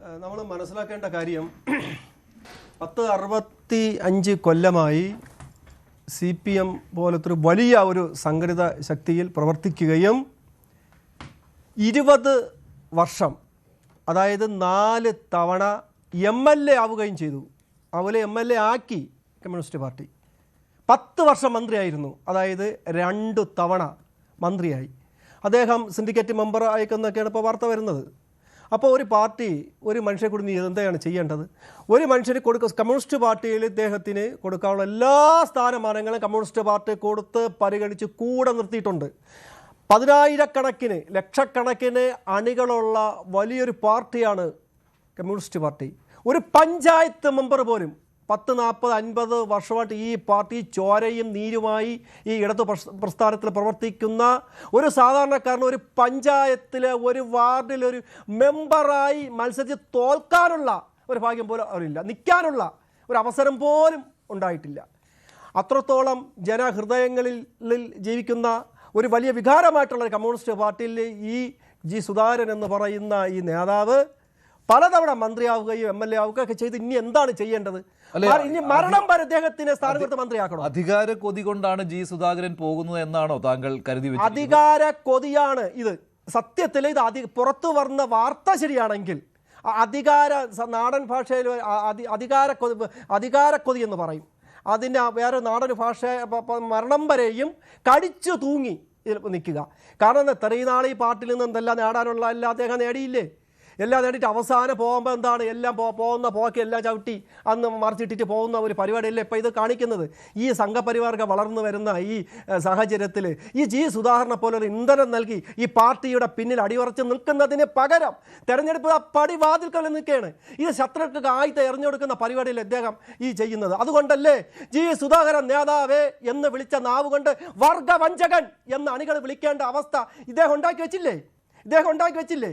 നമ്മൾ മനസ്സിലാക്കേണ്ട കാര്യം 65 കൊല്ലമായി CPM പോലത്തെ വലിയ ഒരു സംഘടിത ശക്തിയിൽ പ്രവർത്തിക്കുകയും 20 വർഷം അതായത് 4 തവണ MLA ആവുകയും ചെയ്തു. അതുപോലെ MLA ആക്കി കമ്മ്യൂണിസ്റ്റ് പാർട്ടി. 10 വർഷം മന്ത്രിയായിരുന്നു, അതായത് 2 തവണ മന്ത്രിയായി. അദ്ദേഹം സിൻഡിക്കേറ്റ് മെമ്പർ ആയിക്കെന്നൊക്കെയാണ് ഇപ്പോൾ വാർത്ത വരുന്നത്. അപ്പോൾ ഒരു പാർട്ടി ഒരു മനുഷ്യരെ കൂടി നീ എന്താണ് ചെയ്യേണ്ടത്? ഒരു മനുഷ്യന് കമ്മ്യൂണിസ്റ്റ് പാർട്ടിയിൽ ഇദ്ദേഹത്തിന് കൊടുക്കാനുള്ള എല്ലാ സ്ഥാനമാനങ്ങളും കമ്മ്യൂണിസ്റ്റ് പാർട്ടി കൊടുത്ത് പരിഗണിച്ച് കൂടെ നിർത്തിയിട്ടുണ്ട്. 10,000-കണക്കിന് ലക്ഷക്കണക്കിന് അണികളുള്ള വലിയൊരു പാർട്ടിയാണ് കമ്മ്യൂണിസ്റ്റ് പാർട്ടി. ഒരു പഞ്ചായത്ത് മെമ്പർ പോലും 10, 40, 50 വർഷമായിട്ട് ഈ പാർട്ടി ചോരയും നീരുമായി ഈ ഇടതു പ്രസ്ഥാനത്തിൽ പ്രവർത്തിക്കുന്ന ഒരു സാധാരണക്കാരന് ഒരു പഞ്ചായത്തിലെ ഒരു വാർഡിലൊരു മെമ്പറായി മത്സരിച്ച് തോൽക്കാനുള്ള ഒരു ഭാഗ്യം പോലും അവരില്ല, നിൽക്കാനുള്ള ഒരു അവസരം പോലും ഉണ്ടായിട്ടില്ല. അത്രത്തോളം ജനഹൃദയങ്ങളിൽ ജീവിക്കുന്ന ഒരു വലിയ വികാരമായിട്ടുള്ള കമ്മ്യൂണിസ്റ്റ് പാർട്ടിയിൽ ഈ ജി സുധാകരൻ എന്ന് പറയുന്ന ഈ നേതാവ് പലതവണ മന്ത്രിയാവുകയും MLA ആവുകയും ഒക്കെ ചെയ്ത് ഇനി എന്താണ് ചെയ്യേണ്ടത്? ഇനി മരണം വരെ അദ്ദേഹത്തിന് സ്ഥാനത്ത് മന്ത്രിയാക്കണം. അധികാര കൊതി കൊണ്ടാണ് ജി സുധാകരൻ പോകുന്നത് എന്നാണോ താങ്കൾ കരുതി? അധികാര കൊതിയാണ് ഇത്. സത്യത്തിൽ ഇത് പുറത്തു വന്ന വാർത്ത ശരിയാണെങ്കിൽ നാടൻ ഭാഷയിൽ അധികാരക്കൊതി എന്ന് പറയും. അതിൻ്റെ വേറെ നാടൻ ഭാഷ മരണം വരെയും കടിച്ചു തൂങ്ങി നിൽക്കുക. കാരണം ഇത്രയും നാൾ ഈ പാർട്ടിയിൽ നിന്ന് എന്തെല്ലാം നേടാനുള്ള എല്ലാം അദ്ദേഹം നേടിയില്ലേ? എല്ലാം നേടിയിട്ട് അവസാനം പോകുമ്പോൾ എന്താണ് എല്ലാം പോകുന്ന പോക്കെ എല്ലാം ചവിട്ടി അന്ന് മറിച്ചിട്ടിട്ട് പോകുന്ന ഒരു പരിപാടിയല്ലേ ഇപ്പോൾ ഇത് കാണിക്കുന്നത്. ഈ സംഘപരിവാർക്ക് വളർന്നു വരുന്ന ഈ സാഹചര്യത്തിൽ ഈ ജി സുധാകരനെ പോലൊരു ഇന്ധനം നൽകി ഈ പാർട്ടിയുടെ പിന്നിൽ അടിയുറച്ച് നിൽക്കുന്നതിന് പകരം തെരഞ്ഞെടുപ്പ് പടിവാതിൽക്കൽ നിൽക്കുകയാണ്. ഈ ശത്രുക്കൾക്ക് ആയുധം എറിഞ്ഞുകൊടുക്കുന്ന പരിപാടിയിൽ അദ്ദേഹം ഈ ചെയ്യുന്നത്. അതുകൊണ്ടല്ലേ ജി സുധാകരൻ നേതാവേ എന്ന് വിളിച്ച നാവ് കൊണ്ട് വർഗവഞ്ചകൻ എന്ന് അണികൾ വിളിക്കേണ്ട അവസ്ഥ ഇദ്ദേഹം ഉണ്ടാക്കി വെച്ചില്ലേ?